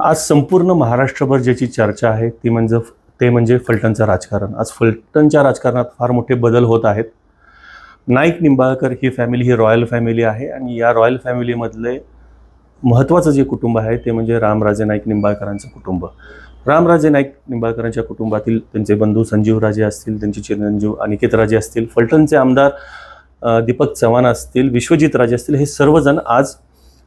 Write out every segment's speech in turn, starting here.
आज संपूर्ण महाराष्ट्रभर ज्याची चर्चा आहे ते म्हणजे फलटणचं राजकारण। आज फलटणच्या राजकारणात फार मोठे बदल होत आहेत। नाईक निंबाळकर ही फॅमिली ही रॉयल फॅमिली आहे आणि या रॉयल फॅमिलीमधले महत्त्वाचं जे कुटुंब आहे ते म्हणजे रामराजे नाईक निंबाळकरांचं कुटुंब। रामराजे नाईक निंबाळकरांच्या कुटुंबातील त्यांचे बंधू संजीवराजे असतील, त्यांचे चिरंजीव अनिकेतराजे असतील, फलटणचे आमदार दीपक चव्हाण असतील, विश्वजितराजे असतील, हे सर्वजण आज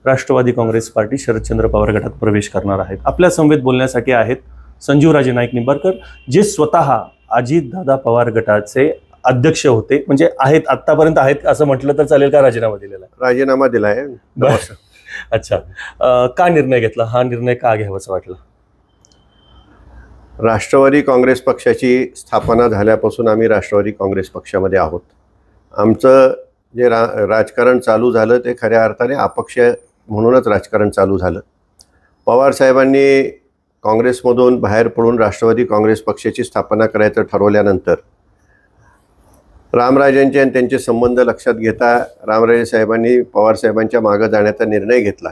राष्ट्रवादी काँग्रेस पार्टी शरदचंद्र पवार गटात प्रवेश करणार आहेत। आपल्या समवेत बोलण्यासाठी आहेत संजीवराजे नाईक निंबाळकर, जे स्वतः अजितदादा पवार गटाचे अध्यक्ष होते, म्हणजे आहेत, आतापर्यंत आहेत असं म्हटलं तर चालेल का? राजीनामा दिलेला? राजीनामा दिला आहे। अच्छा, का निर्णय घेतला? हा निर्णय का घ्यावासा वाटला? राष्ट्रवादी काँग्रेस पक्षाची स्थापना झाल्यापासून आम्ही राष्ट्रवादी काँग्रेस पक्षामध्ये आहोत। आमचं जे राजकारण चालू झालं ते खऱ्या अर्थाने अपक्ष म्हणूनच राजकारण चालू झालं। पवार साहेबांनी काँग्रेसमधून बाहेर पडून राष्ट्रवादी काँग्रेस पक्षाची स्थापना करायचं ठरवल्यानंतर रामराजेंचे आणि त्यांचे संबंध लक्षात घेता रामराजे साहेबांनी पवार साहेबांच्या मागे जाण्याचा निर्णय घेतला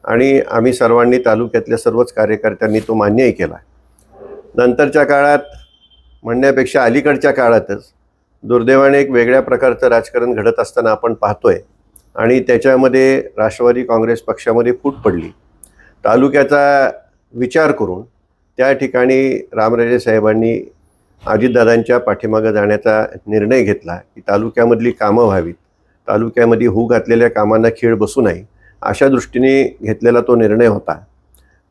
आणि आम्ही सर्वांनी, तालुक्यातल्या सर्वच कार्यकर्त्यांनी तो मान्यही केला। नंतरच्या काळात म्हणण्यापेक्षा अलीकडच्या काळातच दुर्दैवाने एक वेगळ्या प्रकारचं राजकारण घडत असताना आपण पाहतोय आणि त्याच्यामध्ये राष्ट्रवादी काँग्रेस पक्षामध्ये फूट पडली। तालुक्याचा विचार करून त्या ठिकाणी रामराजे साहेबांनी अजितदादांच्या पाठीमागे जाण्याचा निर्णय घेतला की तालुक्यामधली कामं व्हावीत, तालुक्यामध्ये होऊ घातलेल्या कामांना खीळ बसू नये, अशा दृष्टीने घेतलेला तो निर्णय होता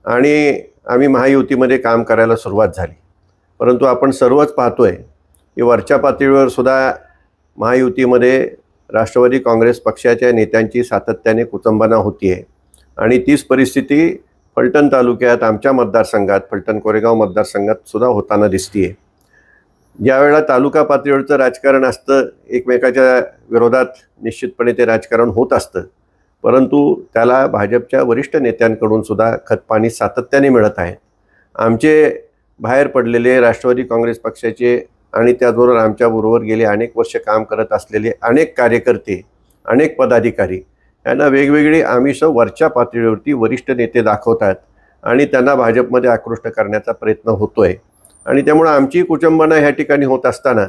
आणि आम्ही महायुतीमध्ये काम करायला सुरुवात झाली। परंतु आपण सर्वच पाहतोय की वरच्या पातळीवर सुद्धा महायुतीमध्ये राष्ट्रवादी काँग्रेस पक्षाच्या नेत्यांची सातत्याने कुचंबना होती आहे आणि तीच परिस्थिती फलटण तालुक्यात आमच्या मतदारसंघात, फलटण कोरेगाव मतदारसंघात सुद्धा होताना दिसतीये। ज्यावेळेला तालुका पातळीवरचं राजकारण असतं, एकमेकाच्या विरोधात निश्चितपणे ते राजकारण होत असतं, परंतु त्याला भाजपच्या वरिष्ठ नेत्यांकडून सुद्धा खतपाणी सातत्याने मिळत आहे। आमचे बाहेर पडलेले राष्ट्रवादी काँग्रेस पक्षाचे आणि त्याचबरोबर आमच्याबरोबर गेले अनेक वर्ष काम करत असलेले अनेक कार्यकर्ते, अनेक पदाधिकारी यांना वेगवेगळी आमिष वरच्या पातळीवरती वरिष्ठ नेते दाखवतात आणि त्यांना भाजपमध्ये आकृष्ट करण्याचा प्रयत्न होतोय आणि त्यामुळे आमची कुचंबना ह्या ठिकाणी होत असताना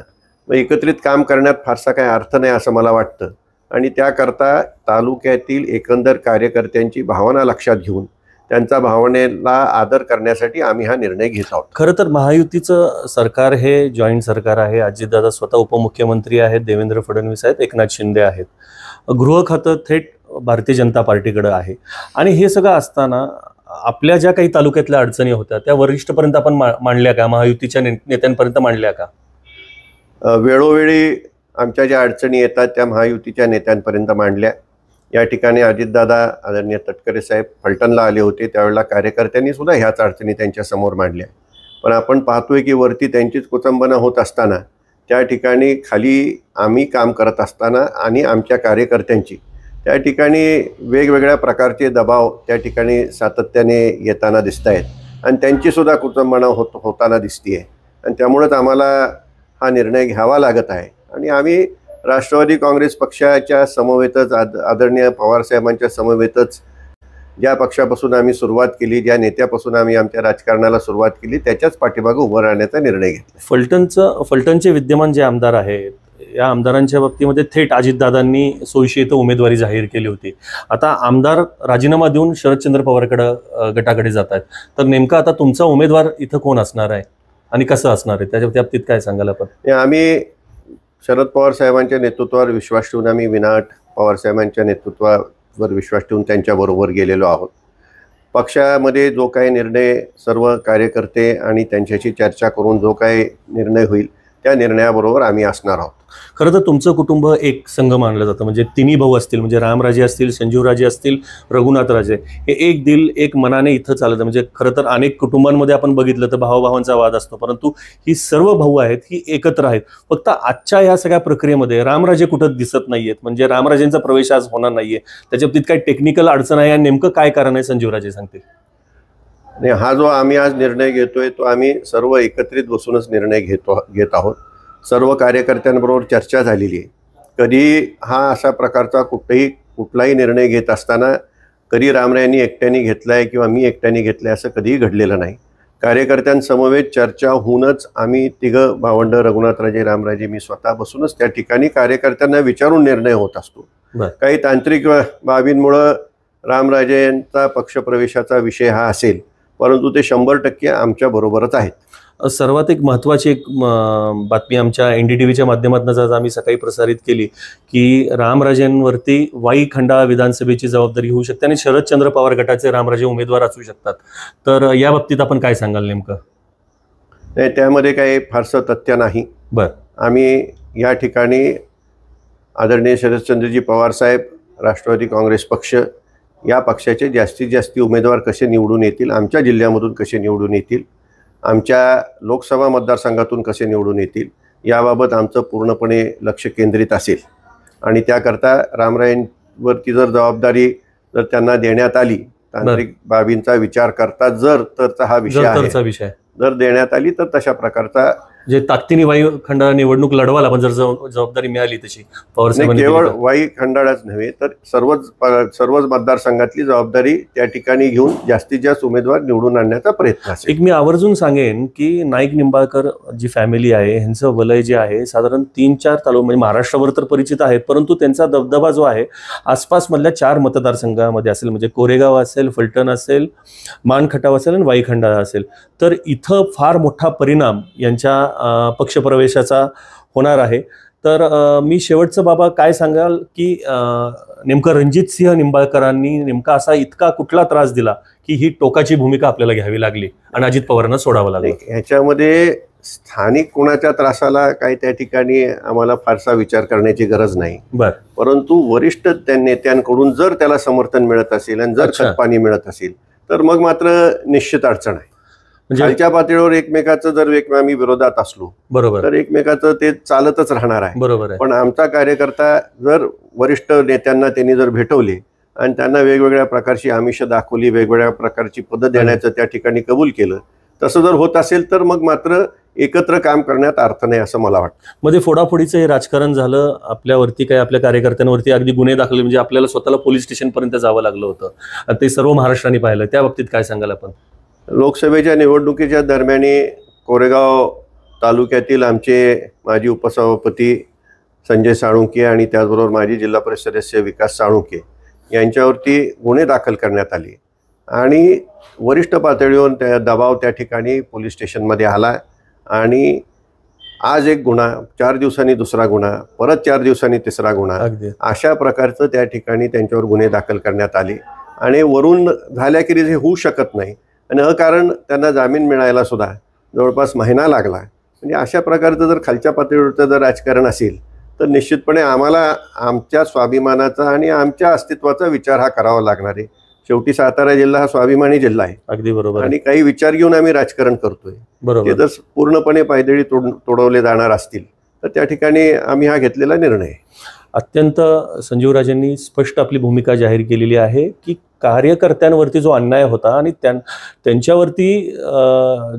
एकत्रित काम करण्यात फारसा काही अर्थ नाही असं मला वाटतं आणि त्याकरता तालुक्यातील एकंदर कार्यकर्त्यांची भावना लक्षात घेऊन त्यांचा भावनेला आदर करण्यासाठी आम्ही हा निर्णय घेत आहोत। खरं तर महायुतीचं सरकार हे जॉईंट सरकार आहे। अजितदादा स्वतः उपमुख्यमंत्री आहेत, देवेंद्र फडणवीस आहेत, एकनाथ शिंदे आहेत, गृह खातं थेट भारतीय जनता पार्टीकडे आहे आणि हे सगळं असताना आपल्या ज्या काही तालुक्यातल्या अडचणी होत्या त्या वरिष्ठपर्यंत आपण मांडल्या का? महायुतीच्या नेत्यांपर्यंत मांडल्या का? वेळोवेळी आमच्या ज्या अडचणी येतात त्या महायुतीच्या नेत्यांपर्यंत मांडल्या। या ठिकाणी अजितदादा आदरणीय तटकरे साहेब फलटणला आले होते, त्यावेळेला कार्यकर्त्यांनी सुद्धा ह्याच अडचणी त्यांच्या समोर मांडल्या, पण आपण पाहतोय की वरती त्यांचीच कुचंबना होत असताना त्या ठिकाणी खाली आम्ही काम करत असताना आणि आमच्या कार्यकर्त्यांची त्या ठिकाणी वेगवेगळ्या प्रकारचे दबाव त्या ठिकाणी सातत्याने येताना दिसत आहेत आणि त्यांची सुद्धा कुचंबना होताना दिसते आणि त्यामुळेच आम्हाला हा निर्णय घ्यावा लागत आहे आणि आम्ही राष्ट्रवादी काँग्रेस पक्षाच्या समवेतच आदरणीय पवारसाहेबांच्या समवेतच ज्या पक्षापासून आम्ही सुरुवात केली, ज्या नेत्यापासून आम्ही आमच्या राजकारणाला सुरुवात केली त्याच्याच पाठीमागे उभं राहण्याचा निर्णय घेतला। फलटणचे विद्यमान जे आमदार आहेत या आमदारांच्या बाबतीमध्ये थेट अजितदादांनी 100 इथं उमेदवारी जाहीर केली होती। आता आमदार राजीनामा देऊन शरदचंद्र पवार गटाकडे जात आहेत, तर नेमका आता तुमचा उमेदवार इथं कोण असणार आहे आणि कसं असणार आहे त्याच्या बाबतीत काय सांगाल आपण? आम्ही शरद पवार साहेबांच्या नेतृत्वावर विश्वास ठेवून आम्ही विनाट पवार साहेबांच्या नेतृत्वावर विश्वास ठेवून त्यांच्याबरोबर गेलेलो आहोत। पक्षामध्ये जो काही निर्णय सर्व कार्यकर्ते आणि त्यांच्याशी चर्चा करून जो काही निर्णय होईल त्या निर्णयाबरोबर आम्ही असणार आहोत। खरं तर तुमचं कुटुंब एक संघ मानलं जातं, म्हणजे तिन्ही भाऊ असतील, म्हणजे रामराजे असतील, संजीवराजे असतील, रघुनाथराजे, हे एक दिल एक मनाने इथं चालतं। म्हणजे खरं तर अनेक कुटुंबांमध्ये आपण बघितलं तर भावाभावांचा वाद असतो, परंतु ही सर्व भाऊ आहेत ही एकत्र आहेत। फक्त आजच्या या सगळ्या प्रक्रियेमध्ये रामराजे कुठं दिसत नाहीयेत, म्हणजे रामराजेंचा प्रवेश आज होणार नाहीये, त्याच्या बाबतीत काही टेक्निकल अडचण आहे आणि नेमकं काय कारण आहे संजीवराजे सांगतील? आणि हा जो आम्ही आज निर्णय घेतोय तो आम्ही सर्व एकत्रित बसूनच निर्णय घेत आहोत। सर्व कार्यकर्त्यांबरोबर चर्चा झालेली आहे। कधी हा अशा प्रकारचा कुठलाही निर्णय घेत असताना कधी रामरायांनी एकट्याने घेतलाय किंवा मी एकट्याने घेतलाय असं कधीही घडलेलं नाही. कार्यकर्त्यांसमवेत चर्चा होऊनच आम्ही तिघं भावंड रघुनाथराजे, रामराजे, मी स्वतः बसूनच त्या ठिकाणी कार्यकर्त्यांना विचारून निर्णय होत असतो. काही तांत्रिक बाबींमुळं रामराजेंचा पक्षप्रवेशाचा विषय हा असेल, परंतु ते 100% आमच्या बरोबरच आहेत. सर्वात एक महत्त्वाची एक बातमी आमच्या NDTVच्या माध्यमातून आज आम्ही सकाळी प्रसारित केली की रामराजेंवरती वाई खंडाळा विधानसभेची जबाबदारी होऊ शकते आणि शरदचंद्र पवार गटाचे रामराजे उमेदवार असू शकतात. तर या बाबतीत आपण काय सांगाल नेमकं? नाही, त्यामध्ये काही फारसं तथ्य नाही. आम्ही या ठिकाणी आदरणीय शरदचंद्रजी पवार साहेब, राष्ट्रवादी काँग्रेस पक्ष, या पक्षाचे जास्तीत जास्त उमेदवार कसे निवडून येतील, आमच्या जिल्ह्यामधून कसे निवडून येतील, आमच्या लोकसभा मतदारसंघातून कसे निवडून येतील, याबाबत आमचं पूर्णपणे लक्ष केंद्रित असेल. आणि त्याकरता रामरायांवरती जर जबाबदारी जर त्यांना देण्यात आली, तांत्रिक बाबींचा विचार करता जर तरचा हा विषय आहे, जर देण्यात आली तर तशा प्रकारचा जे ताकदीने वाई खंडाळा निवडणूक लढवायला पण जर जबाबदारी मिळाली तशी केवळ वाई खंडाळाच नव्हे तर सर्वच मतदारसंघातली जबाबदारी त्या ठिकाणी घेऊन जास्तीत जास्त उमेदवार निवडून आणण्याचा प्रयत्न असेल. एक मी आवर्जून सांगेन की नाईक निंबाळकर जी फॅमिली आहे ह्यांचं वलय जे आहे साधारण 3-4 तालुके म्हणजे महाराष्ट्रावर तर परिचित आहेत, परंतु त्यांचा दबदबा जो आहे आसपासमधल्या 4 मतदारसंघामध्ये असेल, म्हणजे कोरेगाव असेल, फलटण असेल, मानखटाव असेल आणि वाई खंडाळा असेल. तर इथं फार मोठा परिणाम यांच्या पक्षप्रवेशाचा होणार आहे. तर मी शेवटचं बाबा काय सांगाल की नेमकं रणजितसिंह निंबाळकरांनी नेमका असा इतका कुठला त्रास दिला की ही टोकाची भूमिका आपल्याला घ्यावी लागली आणि अजित पवारांना सोडावं लागलं? ह्याच्यामध्ये स्थानिक कोणाच्या त्रासाला काही त्या ठिकाणी आम्हाला फारसा विचार करण्याची गरज नाही. परंतु वरिष्ठ नेत्यांकडून जर त्याला समर्थन मिळत असेल आणि जर खतपाणी मिळत असेल तर मग मात्र निश्चित अडचण आहे. खालच्या पातळीवर एकमेकाचं जर आम्ही विरोधात असलो तर एकमेकाचं ते चालतच राहणार आहे. पण आमचा कार्यकर्ता जर वरिष्ठ नेत्यांना त्यांनी जर भेटवले आणि त्यांना वेगवेगळ्या प्रकारची आमिष दाखवली, वेगवेगळ्या प्रकारची पद्धत देण्याचं त्या ठिकाणी कबूल केलं, तसं जर होत असेल तर मग मात्र एकत्र काम करण्यात अर्थ नाही असं मला वाटतं. मध्ये फोडाफोडीचं हे राजकारण झालं, आपल्यावरती काय आपल्या कार्यकर्त्यांवरती अगदी गुन्हे दाखल, म्हणजे आपल्याला स्वतःला पोलीस स्टेशनपर्यंत जावं लागलं होतं. ते सर्व महाराष्ट्राने पाहिलं. त्या बाबतीत काय सांगाल आपण? लोकसभेच्या निवडणुकीच्या दरम्यान कोरेगाव तालुक्यातील आमचे माजी उपसभापती संजय साळुंके आणि त्याचबरोबर माजी जिल्हा परिषद सदस्य विकास साळुंके यांच्यावरती गुन्हे दाखल करण्यात आले आणि वरिष्ठ पातळीवर त्या दबाव त्या ठिकाणी पोलीस स्टेशनमध्ये आला आणि आज एक गुन्हा, 4 दिवसांनी दुसरा गुन्हा, परत 4 दिवसांनी तिसरा गुन्हा, अशा प्रकारचं त्या ठिकाणी त्यांच्यावर गुन्हे दाखल करण्यात आले आणि वरून झाल्याखेरीज हे होऊ शकत नाही आणि अकारण त्यांना जामीन मिळायला सुद्धा जवळपास महिना लागला. म्हणजे अशा प्रकारचं जर खालच्या पातळीवरचं जर राजकारण असेल तर निश्चितपणे आम्हाला आमच्या स्वाभिमानाचा आणि आमच्या अस्तित्वाचा विचार हा करावा लागणार आहे. शेवटी सातारा जिल्हा हा स्वाभिमानी जिल्हा आहे. अगदी बरोबर. आणि काही विचार घेऊन आम्ही राजकारण करतोय. ते जर पूर्णपणे पायदळी तोडवले जाणार असतील तर त्या ठिकाणी आम्ही हा घेतलेला निर्णय आहे. अत्यंत संजीवराजेंनी स्पष्ट आपली भूमिका जाहीर केलेली आहे की कार्यकर्त्यांवरती जो अन्याय होता आणि त्यांच्यावरती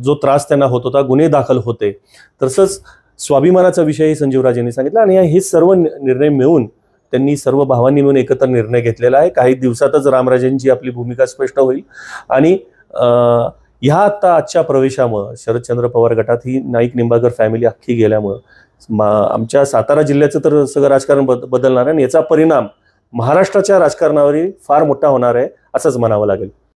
जो त्रास त्यांना होत होता, गुन्हे दाखल होते, तसंच स्वाभिमानाचा विषयही संजीवराजेंनी सांगितला आणि हे सर्व निर्णय मिळून त्यांनी सर्व भावांनी मिळून एकत्र निर्णय घेतलेला आहे. काही दिवसातच रामराजेंची आपली भूमिका स्पष्ट होईल आणि ह्या आजच्या प्रवेशामुळे शरदचंद्र पवार गटात ही नाईक निंबाळकर फॅमिली अख्खी गेल्यामुळं आमच्या सातारा जिल्ह्याचं तर सगळं राजकारण बदलणार आहे आणि याचा परिणाम महाराष्ट्राच्या राजकारणावरही फार मोठा होणार आहे असंच म्हणावं लागेल.